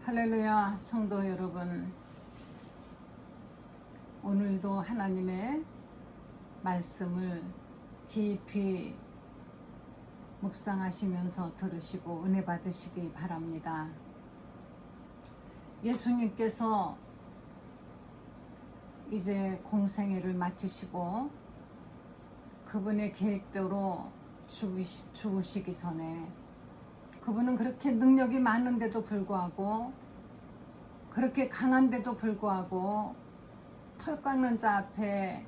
할렐루야, 성도 여러분, 오늘도 하나님의 말씀을 깊이 묵상하시면서 들으시고 은혜 받으시기 바랍니다. 예수님께서 이제 공생애를 마치시고 그분의 계획대로 죽으시기 전에 그분은 그렇게 능력이 많은데도 불구하고, 그렇게 강한데도 불구하고 털 깎는 자 앞에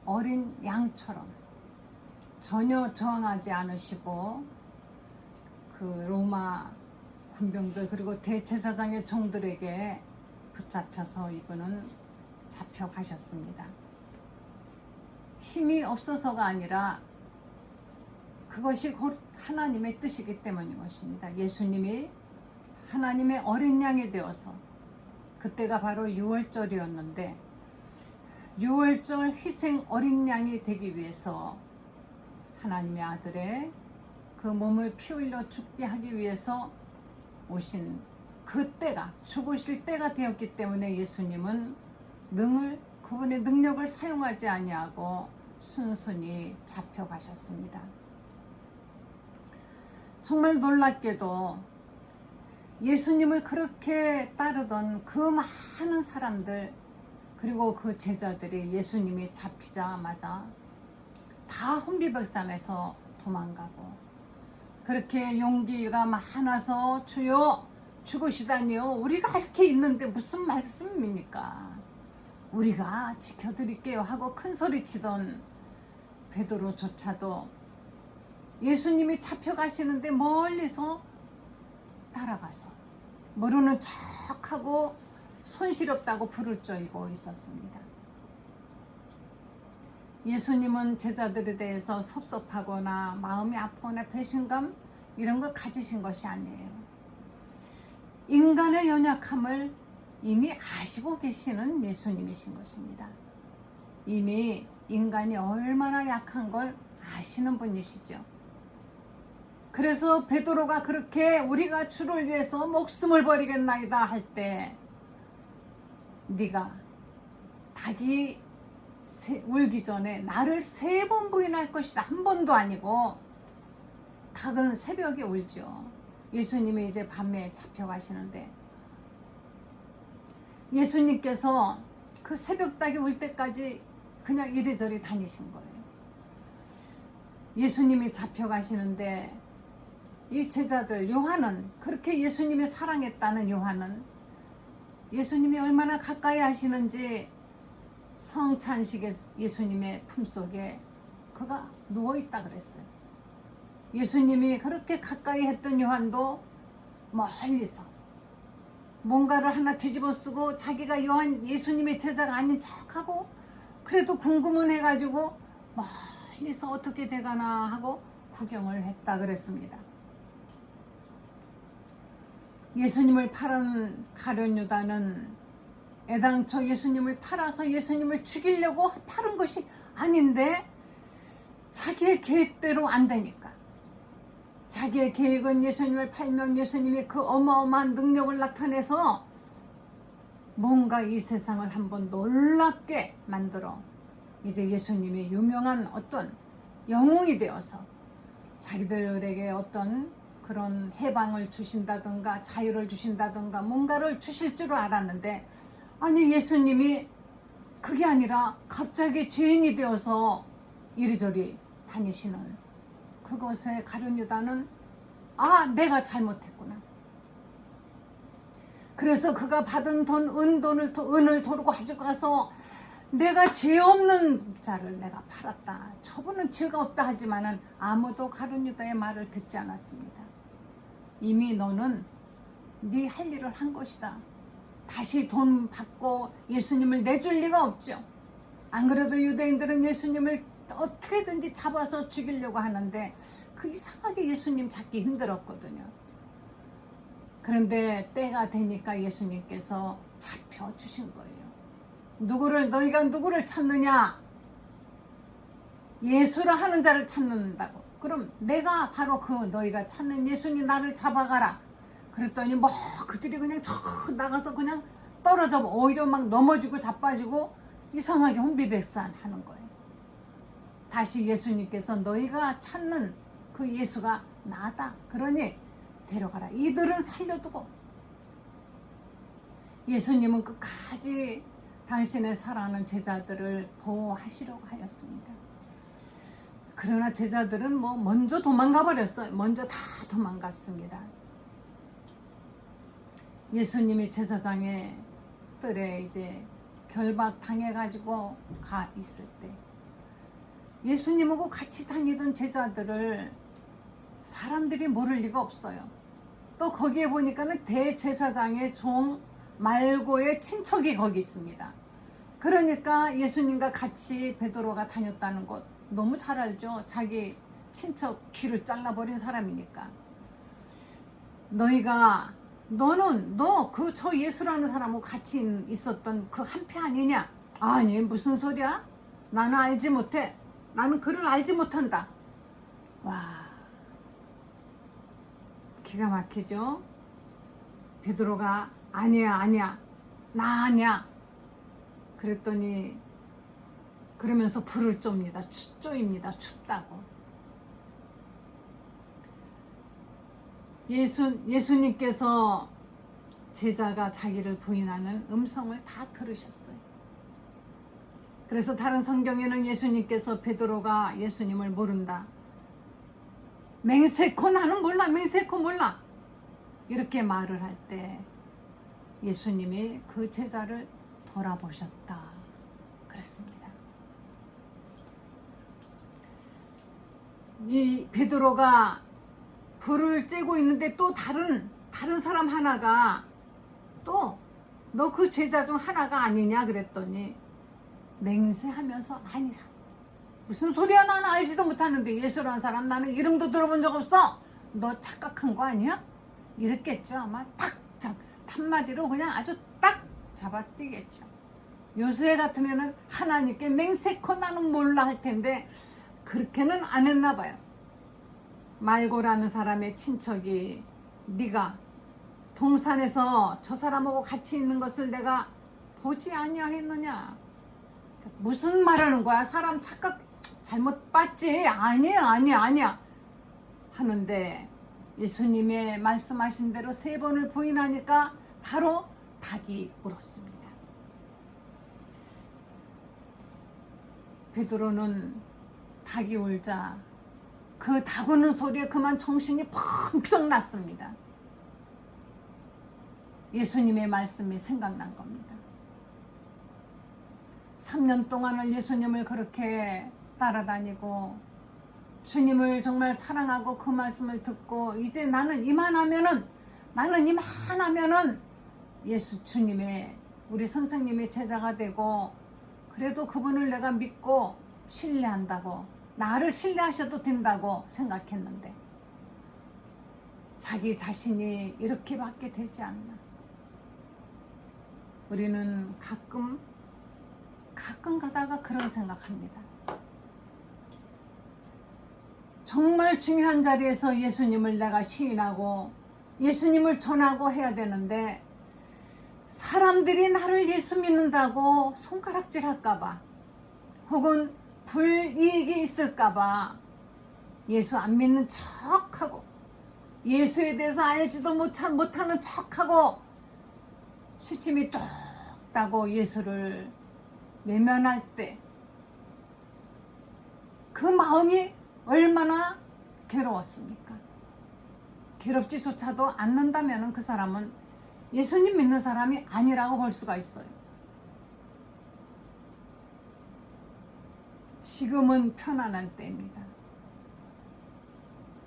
어린 양처럼 전혀 저항하지 않으시고, 그 로마 군병들 그리고 대제사장의 종들에게 붙잡혀서 이분은 잡혀가셨습니다. 힘이 없어서가 아니라 그것이 곧 하나님의 뜻이기 때문인 것입니다. 예수님이 하나님의 어린 양이 되어서, 그때가 바로 유월절이었는데 유월절 희생 어린 양이 되기 위해서 하나님의 아들의 그 몸을 피 흘려 죽게 하기 위해서 오신 그 때가, 죽으실 때가 되었기 때문에 예수님은 그분의 능력을 사용하지 아니하고 순순히 잡혀가셨습니다. 정말 놀랍게도 예수님을 그렇게 따르던 그 많은 사람들, 그리고 그 제자들이 예수님이 잡히자마자 다 혼비백산해서 도망가고, 그렇게 용기가 많아서 주여 죽으시다니요, 우리가 이렇게 있는데 무슨 말씀입니까? 우리가 지켜드릴게요 하고 큰 소리치던 베드로조차도 예수님이 잡혀가시는데 멀리서 따라가서 모르는 척하고 손시렵다고 불을 쪄이고 있었습니다. 예수님은 제자들에 대해서 섭섭하거나 마음이 아프거나 배신감 이런 걸 가지신 것이 아니에요. 인간의 연약함을 이미 아시고 계시는 예수님이신 것입니다. 이미 인간이 얼마나 약한 걸 아시는 분이시죠. 그래서 베드로가 그렇게 우리가 주를 위해서 목숨을 버리겠나이다 할 때, 네가 닭이 울기 전에 나를 3번 부인할 것이다, 한 번도 아니고, 닭은 새벽에 울죠. 예수님이 이제 밤에 잡혀가시는데 예수님께서 그 새벽 닭이 울 때까지 그냥 이리저리 다니신 거예요. 예수님이 잡혀가시는데 이 제자들, 요한은, 그렇게 예수님이 사랑했다는 요한은 예수님이 얼마나 가까이 하시는지 성찬식에 예수님의 품속에 그가 누워있다 그랬어요. 예수님이 그렇게 가까이 했던 요한도 멀리서 뭔가를 하나 뒤집어 쓰고 자기가 예수님의 제자가 아닌 척하고, 그래도 궁금은 해가지고 멀리서 어떻게 돼가나 하고 구경을 했다 그랬습니다. 예수님을 팔은 가룟 유다는 애당초 예수님을 팔아서 예수님을 죽이려고 팔은 것이 아닌데 자기의 계획대로 안 되니까, 자기의 계획은 예수님을 팔면 예수님이 그 어마어마한 능력을 나타내서 뭔가 이 세상을 한번 놀랍게 만들어 이제 예수님이 유명한 어떤 영웅이 되어서 자기들에게 어떤 그런 해방을 주신다든가 자유를 주신다든가 뭔가를 주실 줄 알았는데, 아니 예수님이 그게 아니라 갑자기 죄인이 되어서 이리저리 다니시는 그것에 가룟 유다는 내가 잘못했구나. 그래서 그가 받은 은을 도르고 가지고 가서 내가 죄 없는 자를 내가 팔았다, 저분은 죄가 없다 하지만은 아무도 가룟 유다의 말을 듣지 않았습니다. 이미 너는 네 할 일을 한 것이다. 다시 돈 받고 예수님을 내줄 리가 없죠. 안 그래도 유대인들은 예수님을 어떻게든지 잡아서 죽이려고 하는데 그 이상하게 예수님 잡기 힘들었거든요. 그런데 때가 되니까 예수님께서 잡혀주신 거예요. 너희가 누구를 찾느냐? 예수라 하는 자를 찾는다고. 그럼 내가 바로 그 너희가 찾는 예수님, 나를 잡아가라. 그랬더니 뭐 그들이 그냥 쫙 나가서 그냥 떨어져 오히려 막 넘어지고 자빠지고 이상하게 혼비백산 하는 거예요. 다시 예수님께서 너희가 찾는 그 예수가 나다. 그러니 데려가라. 이들은 살려두고 예수님은 끝까지 당신의 사랑하는 제자들을 보호하시려고 하였습니다. 그러나 제자들은 뭐 먼저 도망가 버렸어요. 먼저 다 도망갔습니다. 예수님이 제사장의 뜰에 이제 결박 당해가지고 가 있을 때 예수님하고 같이 다니던 제자들을 사람들이 모를 리가 없어요. 또 거기에 보니까는 대제사장의 종 말고의 친척이 거기 있습니다. 그러니까 예수님과 같이 베드로가 다녔다는 것 너무 잘 알죠. 자기 친척 귀를 잘라버린 사람이니까. 너 그 저 예수라는 사람하고 같이 있었던 그 한패 아니냐? 아니 무슨 소리야? 나는 알지 못해. 나는 그를 알지 못한다. 와, 기가 막히죠. 베드로가 아니야 나 아니야 그랬더니 그러면서 불을 쪼입니다. 춥다고. 예수님께서 제자가 자기를 부인하는 음성을 다 들으셨어요. 그래서 다른 성경에는 예수님께서 베드로가 예수님을 모른다. 맹세코 나는 몰라. 맹세코 몰라. 이렇게 말을 할 때 예수님이 그 제자를 돌아보셨다. 그랬습니다. 이 베드로가 불을 쬐고 있는데 또 다른 사람 하나가 또 너 그 제자 중 하나가 아니냐 그랬더니 맹세하면서 아니라. 무슨 소리야 나는 알지도 못하는데 예수라는 사람 나는 이름도 들어본 적 없어. 너 착각한 거 아니야? 이랬겠죠. 아마 한마디로 그냥 아주 딱 잡아뛰겠죠. 요새 같으면은 하나님께 맹세코 나는 몰라 할 텐데 그렇게는 안 했나 봐요. 말고라는 사람의 친척이 네가 동산에서 저 사람하고 같이 있는 것을 내가 보지 아니하였느냐. 무슨 말하는 거야? 사람 착각 잘못 봤지? 아니야 하는데 예수님의 말씀하신 대로 3번을 부인하니까 바로 닭이 울었습니다. 베드로는 닭이 울자 그 닭 우는 소리에 그만 정신이 펑쩍 났습니다. 예수님의 말씀이 생각난 겁니다. 3년 동안을 예수님을 그렇게 따라다니고 주님을 정말 사랑하고 그 말씀을 듣고 이제 나는 이만하면은 주님의 우리 선생님의 제자가 되고 그래도 그분을 내가 믿고 신뢰한다고 나를 신뢰하셔도 된다고 생각했는데 자기 자신이 이렇게밖에 되지 않나. 우리는 가끔 가다가 그런 생각합니다. 정말 중요한 자리에서 예수님을 내가 시인하고 예수님을 전하고 해야 되는데 사람들이 나를 예수 믿는다고 손가락질 할까봐 혹은 불이익이 있을까봐 예수 안 믿는 척하고 예수에 대해서 알지도 못하는 척하고 수침이 뚝 따고 예수를 외면할 때 그 마음이 얼마나 괴로웠습니까? 괴롭지조차도 않는다면 그 사람은 예수님 믿는 사람이 아니라고 볼 수가 있어요. 지금은 편안한 때입니다.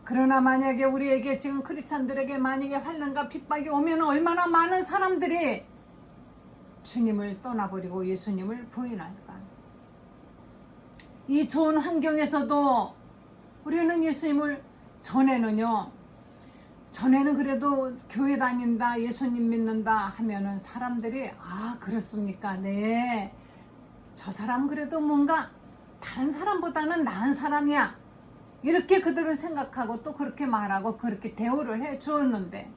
그러나 만약에 우리에게 지금 크리스찬들에게 만약에 환난과 핍박이 오면 얼마나 많은 사람들이 주님을 떠나버리고 예수님을 부인할까. 이 좋은 환경에서도 우리는 예수님을 전에는 그래도 교회 다닌다 예수님 믿는다 하면은 사람들이 그렇습니까? 네, 저 사람 그래도 뭔가 다른 사람보다는 나은 사람이야 이렇게 그들은 생각하고 또 그렇게 말하고 그렇게 대우를 해 주었는데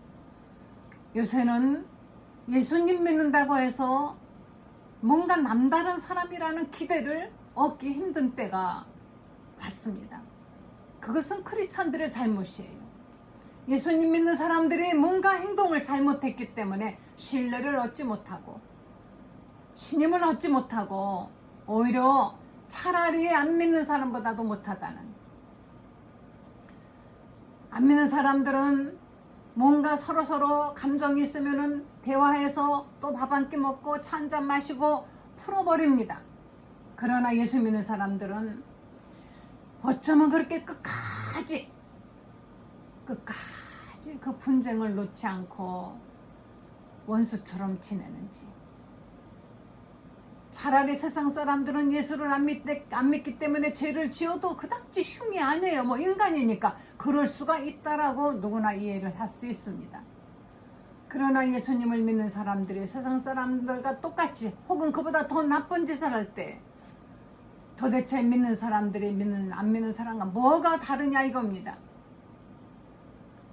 요새는 예수님 믿는다고 해서 뭔가 남다른 사람이라는 기대를 얻기 힘든 때가 왔습니다. 그것은 크리스찬들의 잘못이에요. 예수님 믿는 사람들이 뭔가 행동을 잘못했기 때문에 신뢰를 얻지 못하고 신임을 얻지 못하고 오히려 차라리 안 믿는 사람보다도 못하다는, 안 믿는 사람들은 뭔가 서로서로 감정이 있으면은 대화해서 또 밥 한 끼 먹고 차 한 잔 마시고 풀어버립니다. 그러나 예수 믿는 사람들은 어쩌면 그렇게 끝까지 그 분쟁을 놓지 않고 원수처럼 지내는지. 차라리 세상 사람들은 예수를 안 믿기 때문에 죄를 지어도 그닥지 흉이 아니에요. 뭐 인간이니까 그럴 수가 있다라고 누구나 이해를 할 수 있습니다. 그러나 예수님을 믿는 사람들이 세상 사람들과 똑같이 혹은 그보다 더 나쁜 짓을 할 때 도대체 믿는 사람들이 안 믿는 사람과 뭐가 다르냐 이겁니다.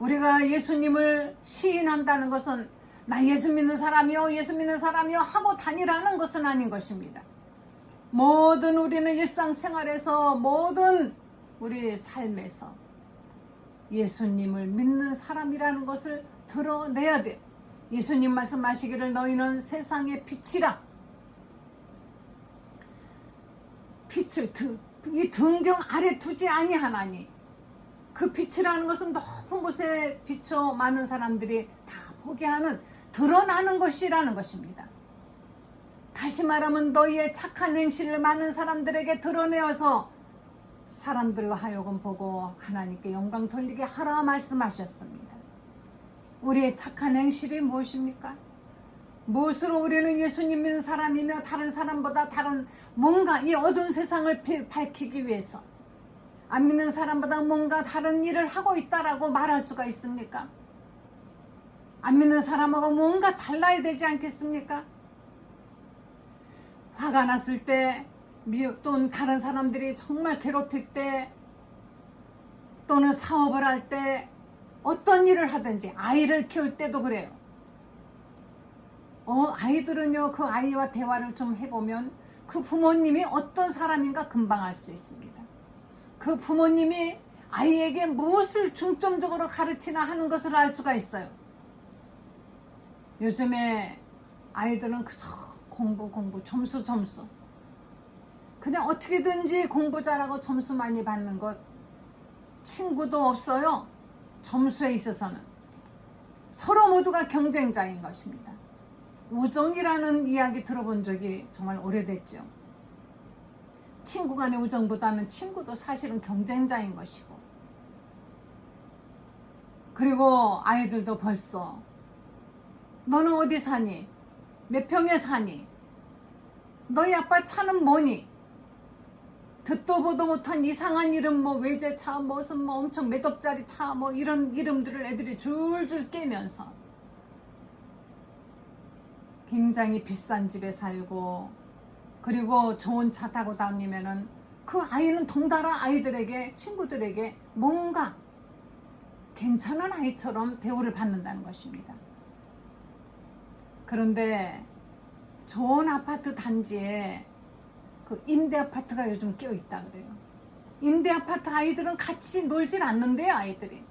우리가 예수님을 시인한다는 것은 나 예수 믿는 사람이요 예수 믿는 사람이요 하고 다니라는 것은 아닌 것입니다. 모든 우리는 일상생활에서 모든 우리 삶에서 예수님을 믿는 사람이라는 것을 드러내야 돼. 예수님 말씀하시기를 너희는 세상의 빛이라. 빛을 이 등경 아래 두지 아니하나니, 그 빛이라는 것은 높은 곳에 비춰 많은 사람들이 다 보게 하는 드러나는 것이라는 것입니다. 다시 말하면 너희의 착한 행실을 많은 사람들에게 드러내어서 사람들과 하여금 보고 하나님께 영광 돌리게 하라 말씀하셨습니다. 우리의 착한 행실이 무엇입니까? 무엇으로 우리는 예수님 믿는 사람이며 다른 사람보다 다른 뭔가 이 어두운 세상을 밝히기 위해서 안 믿는 사람보다 뭔가 다른 일을 하고 있다라고 말할 수가 있습니까? 안 믿는 사람하고 뭔가 달라야 되지 않겠습니까? 화가 났을 때, 또는 다른 사람들이 정말 괴롭힐 때, 또는 사업을 할 때, 어떤 일을 하든지, 아이를 키울 때도 그래요. 아이들은요, 그 아이와 대화를 좀 해보면 그 부모님이 어떤 사람인가 금방 알 수 있습니다. 그 부모님이 아이에게 무엇을 중점적으로 가르치나 하는 것을 알 수가 있어요. 요즘에 아이들은 그저 공부, 점수. 그냥 어떻게든지 공부 잘하고 점수 많이 받는 것, 친구도 없어요. 점수에 있어서는. 서로 모두가 경쟁자인 것입니다. 우정이라는 이야기 들어본 적이 정말 오래됐죠. 친구 간의 우정보다는 친구도 사실은 경쟁자인 것이고, 그리고 아이들도 벌써 너는 어디 사니? 몇 평에 사니? 너희 아빠 차는 뭐니? 듣도 보도 못한 이상한 이름, 뭐 외제차, 무슨 뭐 엄청 몇 억짜리 차, 뭐 이런 이름들을 애들이 줄줄 깨면서 굉장히 비싼 집에 살고, 그리고 좋은 차 타고 다니면은 그 아이는 덩달아 아이들에게, 친구들에게 뭔가 괜찮은 아이처럼 대우를 받는다는 것입니다. 그런데 좋은 아파트 단지에 그 임대 아파트가 요즘 끼어 있다 그래요. 임대 아파트 아이들은 같이 놀질 않는데요, 아이들이.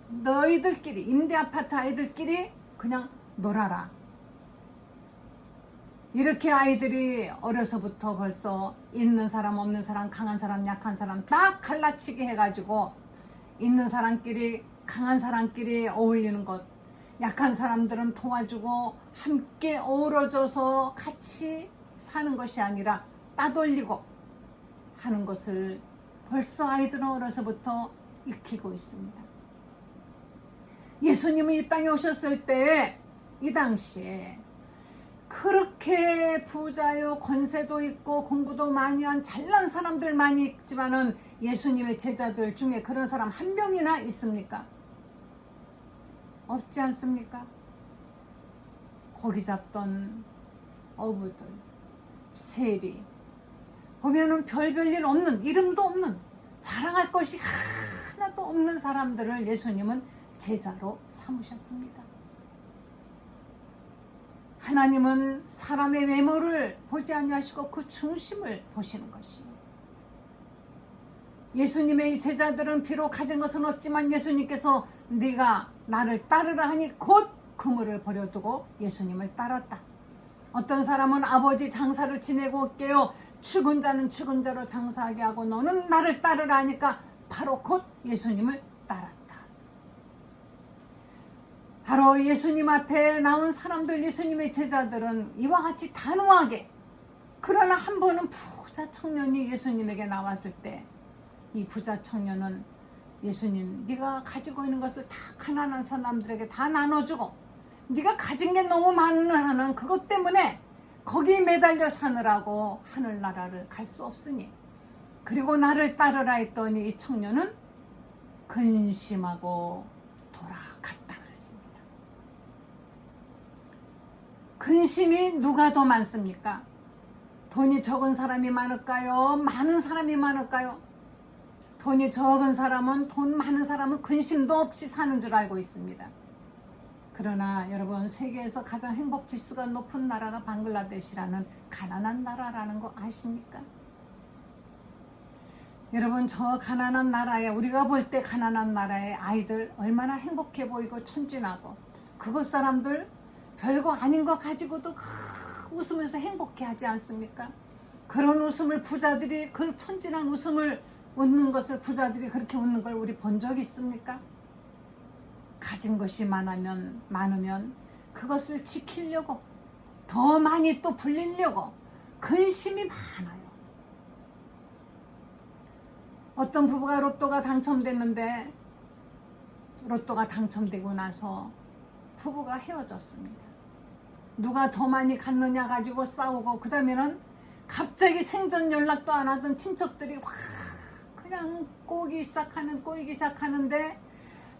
너희들끼리, 임대 아파트 아이들끼리 그냥 놀아라. 이렇게 아이들이 어려서부터 벌써 있는 사람 없는 사람, 강한 사람 약한 사람 딱 갈라치기 해가지고 있는 사람끼리 강한 사람끼리 어울리는 것, 약한 사람들은 도와주고 함께 어우러져서 같이 사는 것이 아니라 따돌리고 하는 것을 벌써 아이들은 어려서부터 익히고 있습니다. 예수님은 이 땅에 오셨을 때 이 당시에 그렇게 부자요, 권세도 있고 공부도 많이 한 잘난 사람들 많이 있지만은 예수님의 제자들 중에 그런 사람 한 명이나 있습니까? 없지 않습니까? 고기 잡던 어부들, 세리, 보면은 별일 없는, 이름도 없는, 자랑할 것이 하나도 없는 사람들을 예수님은 제자로 삼으셨습니다. 하나님은 사람의 외모를 보지 아니하시고 그 중심을 보시는 것이요. 예수님의 제자들은 비록 가진 것은 없지만 예수님께서 네가 나를 따르라 하니 곧 그물을 버려두고 예수님을 따랐다. 어떤 사람은 아버지 장사를 지내고 깨어 죽은 자는 죽은 자로 장사하게 하고 너는 나를 따르라 하니까 바로 곧 예수님을 따랐다. 바로 예수님 앞에 나온 사람들, 예수님의 제자들은 이와 같이 단호하게, 그러나 한 번은 부자 청년이 예수님에게 나왔을 때 이 부자 청년은 예수님, 네가 가지고 있는 것을 다 가난한 사람들에게 다 나눠주고 네가 가진 게 너무 많은 그것 때문에 거기에 매달려 사느라고 하늘나라를 갈 수 없으니 그리고 나를 따르라 했더니 이 청년은 근심하고 돌아갔다 그랬습니다. 근심이 누가 더 많습니까? 돈이 적은 사람이 많을까요? 많은 사람이 많을까요? 돈이 적은 사람은, 돈 많은 사람은 근심도 없이 사는 줄 알고 있습니다. 그러나 여러분, 세계에서 가장 행복 지수가 높은 나라가 방글라데시라는 가난한 나라라는 거 아십니까? 여러분, 저 가난한 나라에, 우리가 볼 때 가난한 나라의 아이들 얼마나 행복해 보이고 천진하고, 그곳 사람들 별거 아닌 거 가지고도 웃으면서 행복해 하지 않습니까? 그런 웃음을 부자들이, 그 천진한 웃음을 웃는 것을 부자들이 그렇게 웃는 걸 우리 본 적 있습니까? 가진 것이 많으면 그것을 지키려고, 더 많이 또 불리려고 근심이 많아요. 어떤 부부가 로또가 당첨됐는데 로또가 당첨되고 나서 부부가 헤어졌습니다. 누가 더 많이 갔느냐 가지고 싸우고, 그 다음에는 갑자기 생전 연락도 안 하던 친척들이 그냥 꼬이기 시작하는데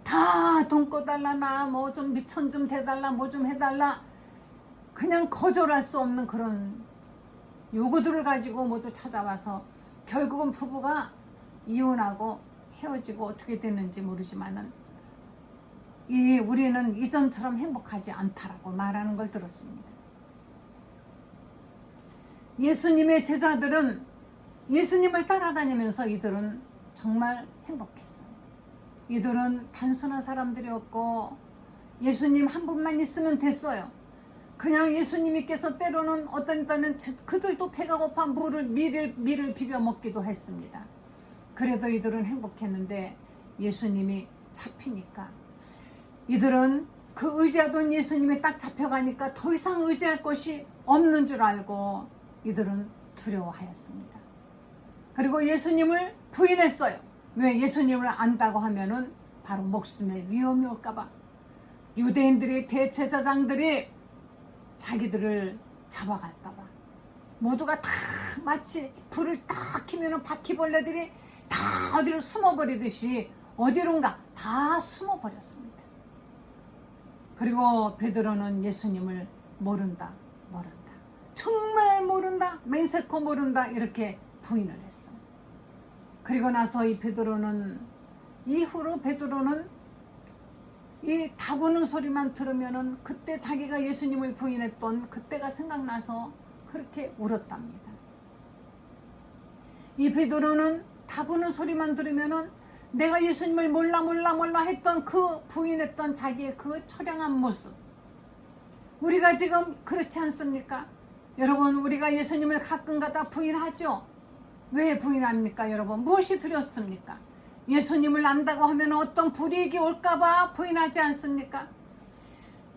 다 돈 꺼달라, 나 뭐 좀 미천 좀 대달라, 뭐 좀 해달라, 그냥 거절할 수 없는 그런 요구들을 가지고 모두 찾아와서 결국은 부부가 이혼하고 헤어지고 어떻게 됐는지 모르지만은 우리는 이전처럼 행복하지 않다라고 말하는 걸 들었습니다. 예수님의 제자들은 예수님을 따라다니면서 이들은 정말 행복했어요. 이들은 단순한 사람들이었고 예수님 한 분만 있으면 됐어요. 그냥 예수님께서 때로는 어떤 때는 그들도 배가 고파 밀을 비벼 먹기도 했습니다. 그래도 이들은 행복했는데 예수님이 잡히니까 이들은 그 의지하던 예수님이 딱 잡혀가니까 더 이상 의지할 것이 없는 줄 알고 이들은 두려워하였습니다. 그리고 예수님을 부인했어요. 왜? 예수님을 안다고 하면은 바로 목숨에 위험이 올까봐. 유대인들이, 대제사장들이 자기들을 잡아갈까봐. 모두가 다 마치 불을 딱 켜면은 바퀴벌레들이 다 어디로 숨어버리듯이 어디론가 다 숨어버렸습니다. 그리고 베드로는 예수님을 모른다. 정말 모른다. 맹세코 모른다. 이렇게 부인을 했어. 그리고 나서 이후로 베드로는 이 다구는 소리만 들으면은 그때 자기가 예수님을 부인했던 그때가 생각나서 그렇게 울었답니다. 이 베드로는 다구는 소리만 들으면은 내가 예수님을 몰라 했던 그 부인했던 자기의 그 처량한 모습, 우리가 지금 그렇지 않습니까? 여러분, 우리가 예수님을 가끔가다 부인하죠. 왜 부인합니까? 여러분, 무엇이 두렵습니까? 예수님을 안다고 하면 어떤 불이익이 올까봐 부인하지 않습니까?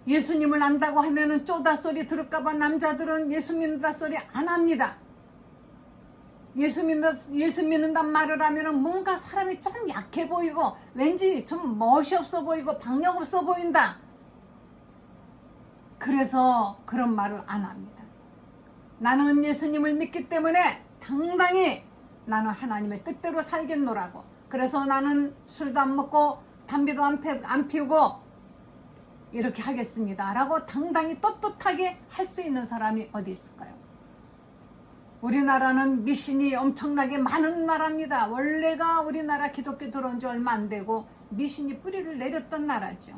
예수님을 안다고 하면 쪼다소리 들을까봐 남자들은 예수 믿는다 소리 안 합니다. 예수 믿는단 말을 하면 뭔가 사람이 좀 약해 보이고 왠지 좀 멋이 없어 보이고 박력 없어 보인다. 그래서 그런 말을 안 합니다. 나는 예수님을 믿기 때문에 당당히 나는 하나님의 뜻대로 살겠노라고. 그래서 나는 술도 안 먹고 담배도 안 피우고 이렇게 하겠습니다 라고 당당히 떳떳하게 할 수 있는 사람이 어디 있을까요? 우리나라는 미신이 엄청나게 많은 나라입니다. 원래가 우리나라 기독교 들어온 지 얼마 안 되고 미신이 뿌리를 내렸던 나라죠.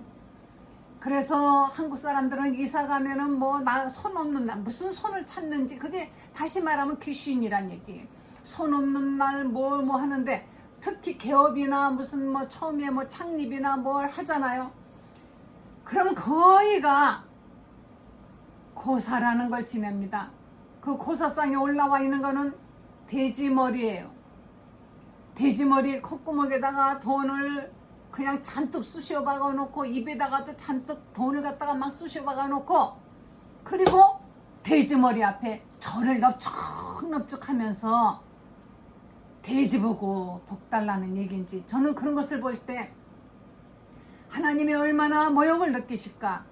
그래서 한국 사람들은 이사 가면은 뭐 나 손 없는 날 무슨 손을 찾는지 그게 다시 말하면 귀신이란 얘기예요. 손 없는 날 뭐 하는데 특히 개업이나 무슨 뭐 처음에 뭐 창립이나 뭘 하잖아요. 그럼 거의가 고사라는 걸 지냅니다. 그 고사상에 올라와 있는 거는 돼지머리예요. 돼지머리 콧구멍에다가 돈을 그냥 잔뜩 쑤셔 박아 놓고 입에다가도 잔뜩 돈을 갖다가 막 쑤셔 박아 놓고 그리고 돼지머리 앞에 절을 넙죽넙죽 하면서 돼지 보고 복 달라는 얘기인지 저는 그런 것을 볼 때 하나님이 얼마나 모욕을 느끼실까.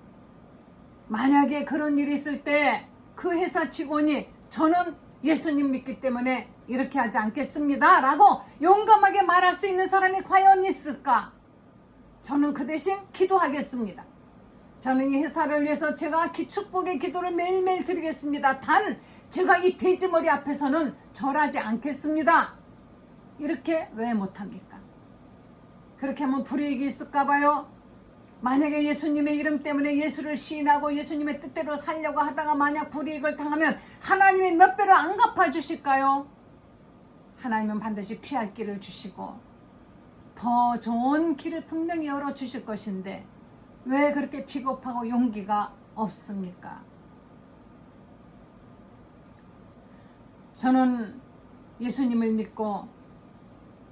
만약에 그런 일이 있을 때 그 회사 직원이 저는 예수님 믿기 때문에 이렇게 하지 않겠습니다 라고 용감하게 말할 수 있는 사람이 과연 있을까. 저는 그 대신 기도하겠습니다. 저는 이 회사를 위해서 제가 축복의 기도를 매일매일 드리겠습니다. 단 제가 이 돼지머리 앞에서는 절하지 않겠습니다. 이렇게 왜 못합니까? 그렇게 하면 불이익이 있을까 봐요. 만약에 예수님의 이름 때문에 예수를 시인하고 예수님의 뜻대로 살려고 하다가 만약 불이익을 당하면 하나님이 몇 배로 안 갚아주실까요? 하나님은 반드시 피할 길을 주시고 더 좋은 길을 분명히 열어주실 것인데 왜 그렇게 비겁하고 용기가 없습니까? 저는 예수님을 믿고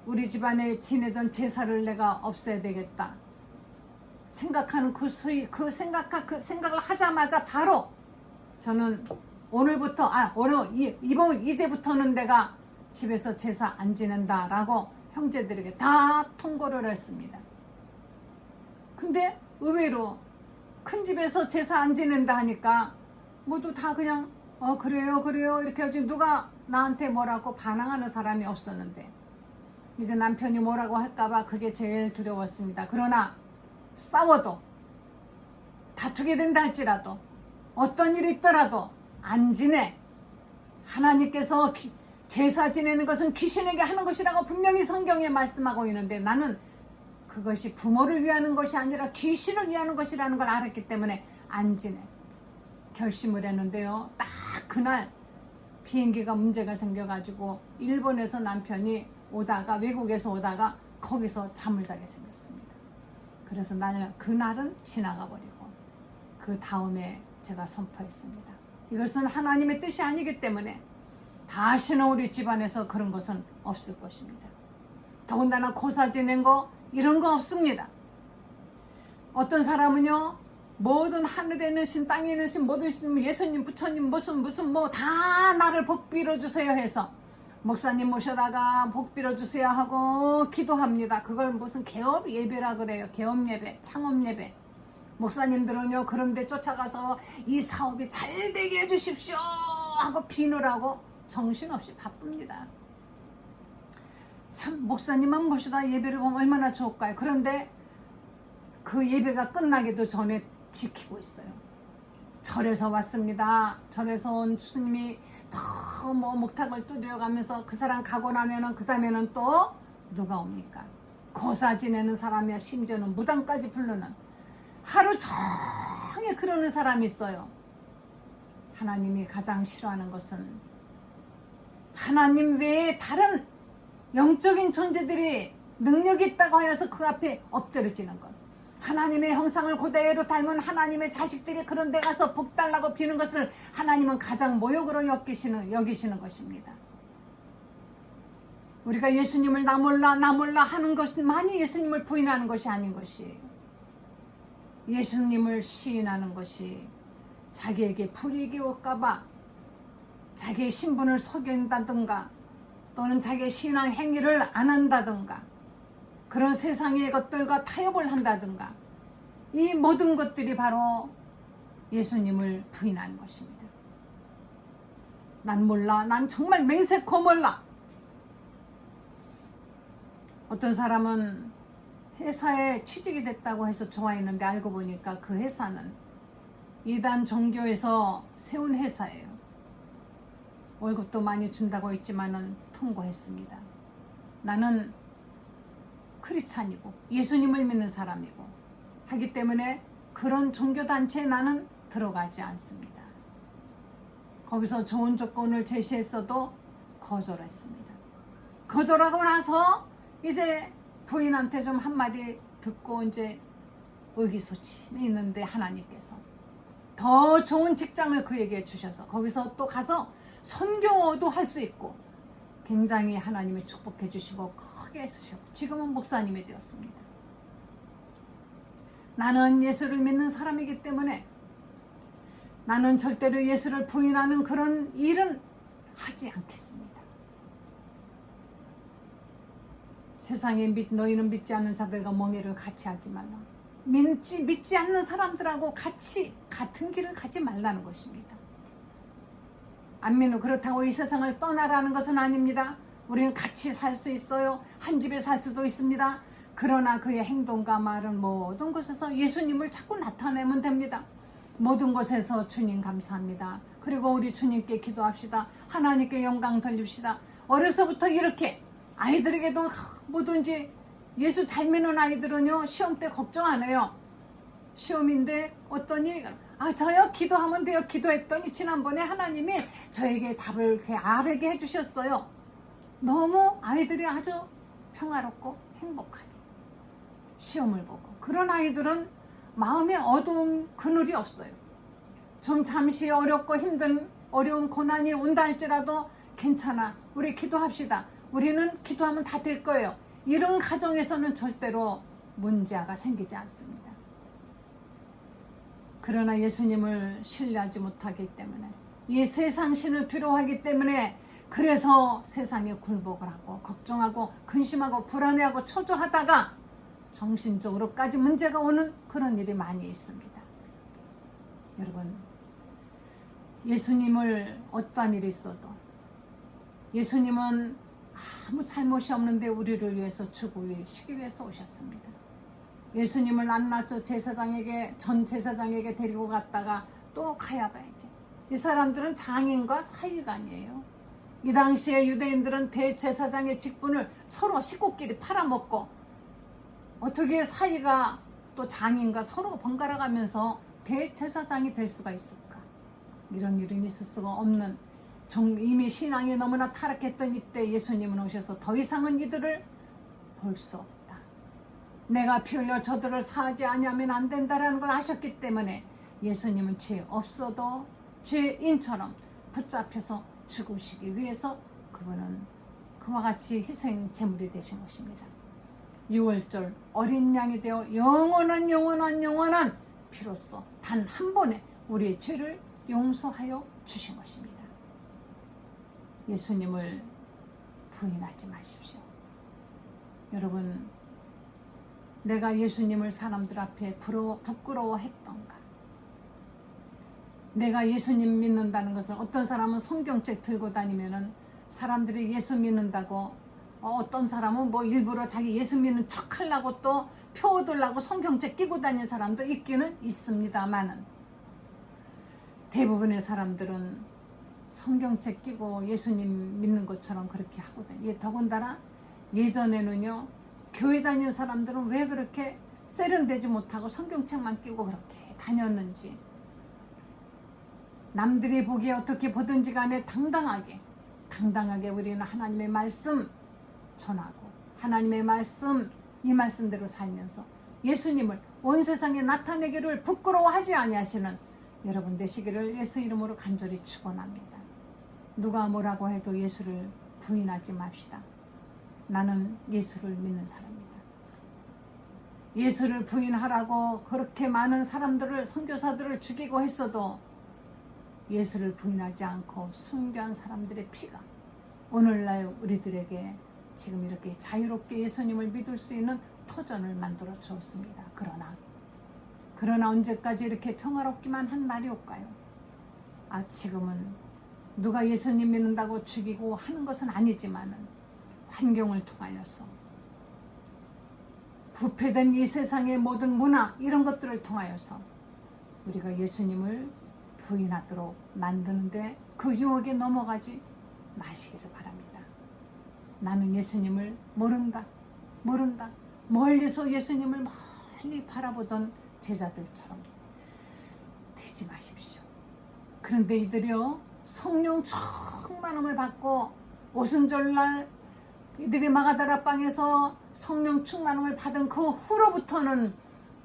우리 집안에 지내던 제사를 내가 없애야 되겠다 생각하는 그 생각을 하자마자 바로 저는 오늘부터 이제부터는 내가 집에서 제사 안 지낸다라고 형제들에게 다 통고를 했습니다. 근데 의외로 큰 집에서 제사 안 지낸다 하니까 모두 다 그냥 그래요 이렇게 하지 누가 나한테 뭐라고 반항하는 사람이 없었는데 이제 남편이 뭐라고 할까봐 그게 제일 두려웠습니다. 그러나 싸워도 다투게 된다 할지라도 어떤 일이 있더라도 안 지내. 하나님께서 제사 지내는 것은 귀신에게 하는 것이라고 분명히 성경에 말씀하고 있는데 나는 그것이 부모를 위하는 것이 아니라 귀신을 위하는 것이라는 걸 알았기 때문에 안 지내. 결심을 했는데요. 딱 그날 비행기가 문제가 생겨가지고 일본에서 남편이 오다가 외국에서 오다가 거기서 잠을 자게 생겼습니다. 그래서 그날은 지나가 버리고 그 다음에 제가 선포했습니다. 이것은 하나님의 뜻이 아니기 때문에 다시는 우리 집안에서 그런 것은 없을 것입니다. 더군다나 고사 지낸 거 이런 거 없습니다. 어떤 사람은요 모든 하늘에 있는 신 땅에 있는 신 모든 신 예수님 부처님 무슨 뭐 다 나를 복 빌어주세요 해서 목사님 모셔다가 복 빌어주세요 하고 기도합니다. 그걸 무슨 개업 예배라 그래요. 개업 예배, 창업 예배. 목사님들은요 그런데 쫓아가서 이 사업이 잘 되게 해주십시오 하고 비누라고 정신없이 바쁩니다. 참 목사님만 모셔다 예배를 보면 얼마나 좋을까요? 그런데 그 예배가 끝나기도 전에 지키고 있어요. 절에서 왔습니다. 절에서 온 주님이 더 뭐 목탁을 두드려 가면서 그 사람 가고 나면은 그 다음에는 또 누가 옵니까? 고사 지내는 사람이야. 심지어는 무당까지 부르는 하루 종일 그러는 사람이 있어요. 하나님이 가장 싫어하는 것은 하나님 외에 다른 영적인 존재들이 능력이 있다고 하여서 그 앞에 엎드려지는 것. 하나님의 형상을 그대로 닮은 하나님의 자식들이 그런 데 가서 복 달라고 비는 것을 하나님은 가장 모욕으로 여기시는 것입니다. 우리가 예수님을 나 몰라 하는 것만이 예수님을 부인하는 것이 아닌 것이 예수님을 시인하는 것이 자기에게 불이익이 올까봐 자기의 신분을 속인다든가 또는 자기의 신앙 행위를 안 한다든가 그런 세상의 것들과 타협을 한다든가 이 모든 것들이 바로 예수님을 부인하는 것입니다. 난 몰라. 난 정말 맹세코 몰라. 어떤 사람은 회사에 취직이 됐다고 해서 좋아했는데 알고 보니까 그 회사는 이단 종교에서 세운 회사예요. 월급도 많이 준다고 했지만은 통보했습니다. 나는 크리스찬이고 예수님을 믿는 사람이고 하기 때문에 그런 종교단체에 나는 들어가지 않습니다. 거기서 좋은 조건을 제시했어도 거절했습니다. 거절하고 나서 이제 부인한테 좀 한마디 듣고 이제 의기소침해 있는데 하나님께서 더 좋은 직장을 그에게 주셔서 거기서 또 가서 선교도 할 수 있고 굉장히 하나님이 축복해 주시고 크게 쓰셨고 지금은 목사님이 되었습니다. 나는 예수를 믿는 사람이기 때문에 나는 절대로 예수를 부인하는 그런 일은 하지 않겠습니다. 세상에 너희는 믿지 않는 자들과 멍에를 같이 하지 말라. 믿지 않는 사람들하고 같은 길을 가지 말라는 것입니다. 안 믿는 그렇다고 이 세상을 떠나라는 것은 아닙니다. 우리는 같이 살 수 있어요. 한 집에 살 수도 있습니다. 그러나 그의 행동과 말은 모든 곳에서 예수님을 자꾸 나타내면 됩니다. 모든 곳에서 주님 감사합니다. 그리고 우리 주님께 기도합시다. 하나님께 영광 돌립시다. 어려서부터 이렇게 아이들에게도 뭐든지 예수 잘 믿는 아이들은요 시험 때 걱정 안 해요. 시험인데 어떠니 저요 기도하면 돼요. 기도했더니 지난번에 하나님이 저에게 답을 이렇게 알게 해주셨어요. 너무 아이들이 아주 평화롭고 행복하게 시험을 보고 그런 아이들은 마음에 어두운 그늘이 없어요. 좀 잠시 어렵고 힘든 어려운 고난이 온다 할지라도 괜찮아. 우리 기도합시다. 우리는 기도하면 다 될 거예요. 이런 가정에서는 절대로 문제가 생기지 않습니다. 그러나 예수님을 신뢰하지 못하기 때문에 이 세상 신을 두려워하기 때문에 그래서 세상에 굴복을 하고 걱정하고 근심하고 불안해하고 초조하다가 정신적으로까지 문제가 오는 그런 일이 많이 있습니다. 여러분, 예수님을 어떠한 일이 있어도 예수님은 아무 잘못이 없는데 우리를 위해서 죽으시기 위해서 오셨습니다. 예수님을 안나서 전 제사장에게 데리고 갔다가 또 가야바에게. 이 사람들은 장인과 사위관이에요. 이 당시에 유대인들은 대제사장의 직분을 서로 식구끼리 팔아먹고 어떻게 사위가 또 장인과 서로 번갈아 가면서 대제사장이 될 수가 있을까? 이런 일은 있을 수가 없는 이미 신앙이 너무나 타락했던 이때 예수님은 오셔서 더 이상은 이들을 볼 수 없다. 내가 피 흘려 저들을 사하지 아니하면 안 된다라는 걸 아셨기 때문에 예수님은 죄 없어도 죄인처럼 붙잡혀서 죽으시기 위해서 그분은 그와 같이 희생 제물이 되신 것입니다. 6월절 어린 양이 되어 영원한 피로써 단 한 번에 우리의 죄를 용서하여 주신 것입니다. 예수님을 부인하지 마십시오. 여러분, 내가 예수님을 사람들 앞에 부끄러워했던가? 내가 예수님 믿는다는 것을 어떤 사람은 성경책 들고 다니면은 사람들이 예수 믿는다고 어떤 사람은 뭐 일부러 자기 예수 믿는 척 하려고 또 표 얻으려고 성경책 끼고 다니는 사람도 있기는 있습니다만은 대부분의 사람들은 성경책 끼고 예수님 믿는 것처럼 그렇게 하거든요. 더군다나 예전에는요 교회 다니는 사람들은 왜 그렇게 세련되지 못하고 성경책만 끼고 그렇게 다녔는지 남들이 보기에 어떻게 보든지 간에 당당하게 우리는 하나님의 말씀 전하고 하나님의 말씀 이 말씀대로 살면서 예수님을 온 세상에 나타내기를 부끄러워하지 아니하시는 여러분 되시기를 예수 이름으로 간절히 축원합니다. 누가 뭐라고 해도 예수를 부인하지 맙시다. 나는 예수를 믿는 사람이다. 예수를 부인하라고 그렇게 많은 사람들을 선교사들을 죽이고 했어도 예수를 부인하지 않고 순교한 사람들의 피가 오늘날 우리들에게 지금 이렇게 자유롭게 예수님을 믿을 수 있는 터전을 만들어 주었습니다. 그러나 언제까지 이렇게 평화롭기만 한 날이 올까요? 지금은 누가 예수님 믿는다고 죽이고 하는 것은 아니지만은 환경을 통하여서 부패된 이 세상의 모든 문화 이런 것들을 통하여서 우리가 예수님을 부인하도록 만드는데 그 유혹에 넘어가지 마시기를 바랍니다. 나는 예수님을 모른다. 멀리서 예수님을 멀리 바라보던 제자들처럼 되지 마십시오. 그런데 이들이요 성령 충만함을 받고 오순절날 이들이 마가다라 방에서 성령 충만함을 받은 그 후로부터는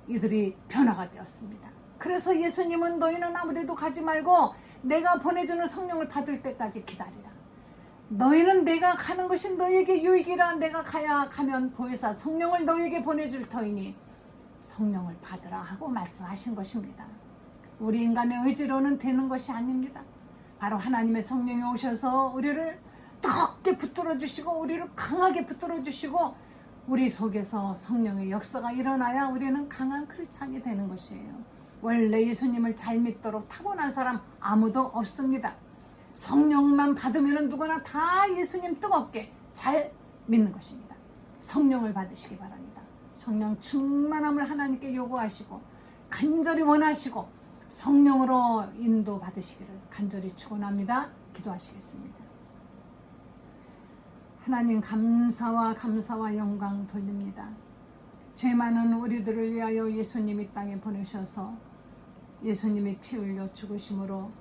이들이 변화가 되었습니다. 그래서 예수님은 너희는 아무데도 가지 말고 내가 보내주는 성령을 받을 때까지 기다리라. 너희는 내가 가는 것이 너희에게 유익이라. 내가 가면 보혜사 성령을 너희에게 보내줄 터이니 성령을 받으라 하고 말씀하신 것입니다. 우리 인간의 의지로는 되는 것이 아닙니다. 바로 하나님의 성령이 오셔서 우리를 뜨겁게 붙들어 주시고 우리를 강하게 붙들어 주시고 우리 속에서 성령의 역사가 일어나야 우리는 강한 크리스찬이 되는 것이에요. 원래 예수님을 잘 믿도록 타고난 사람 아무도 없습니다. 성령만 받으면 누구나 다 예수님 뜨겁게 잘 믿는 것입니다. 성령을 받으시기 바랍니다. 성령 충만함을 하나님께 요구하시고 간절히 원하시고 성령으로 인도 받으시기를 간절히 축원합니다. 기도하시겠습니다. 하나님 감사와 영광 돌립니다. 죄 많은 우리들을 위하여 예수님이 땅에 보내셔서 예수님이 피 흘려 죽으심으로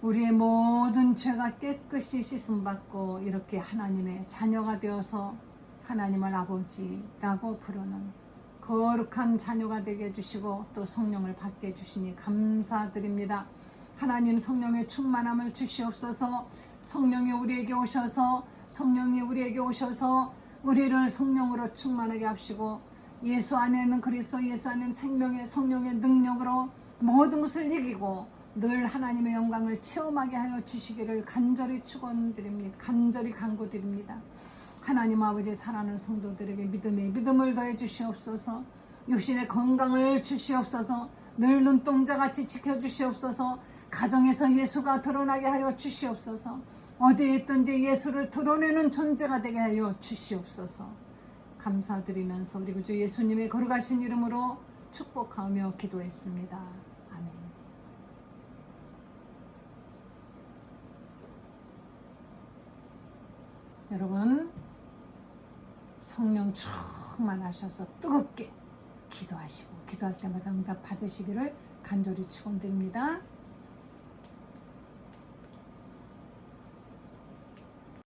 우리의 모든 죄가 깨끗이 씻음받고 이렇게 하나님의 자녀가 되어서 하나님을 아버지라고 부르는 거룩한 자녀가 되게 해주시고 또 성령을 받게 해주시니 감사드립니다. 하나님 성령의 충만함을 주시옵소서. 성령이 우리에게 오셔서 우리를 성령으로 충만하게 하시고 예수 안에는 그리스도 예수 안에는 생명의 성령의 능력으로 모든 것을 이기고 늘 하나님의 영광을 체험하게 하여 주시기를 간절히 축원드립니다. 간절히 간구드립니다. 하나님 아버지 사랑하는 성도들에게 믿음을 더해 주시옵소서. 육신의 건강을 주시옵소서. 늘 눈동자같이 지켜주시옵소서. 가정에서 예수가 드러나게 하여 주시옵소서. 어디에 있든지 예수를 드러내는 존재가 되게 하여 주시옵소서. 감사드리면서 우리 구주 예수님의 거룩하신 이름으로 축복하며 기도했습니다. 아멘. 여러분 성령 충만하셔서 뜨겁게 기도하시고 기도할 때마다 응답 받으시기를 간절히 축원드립니다.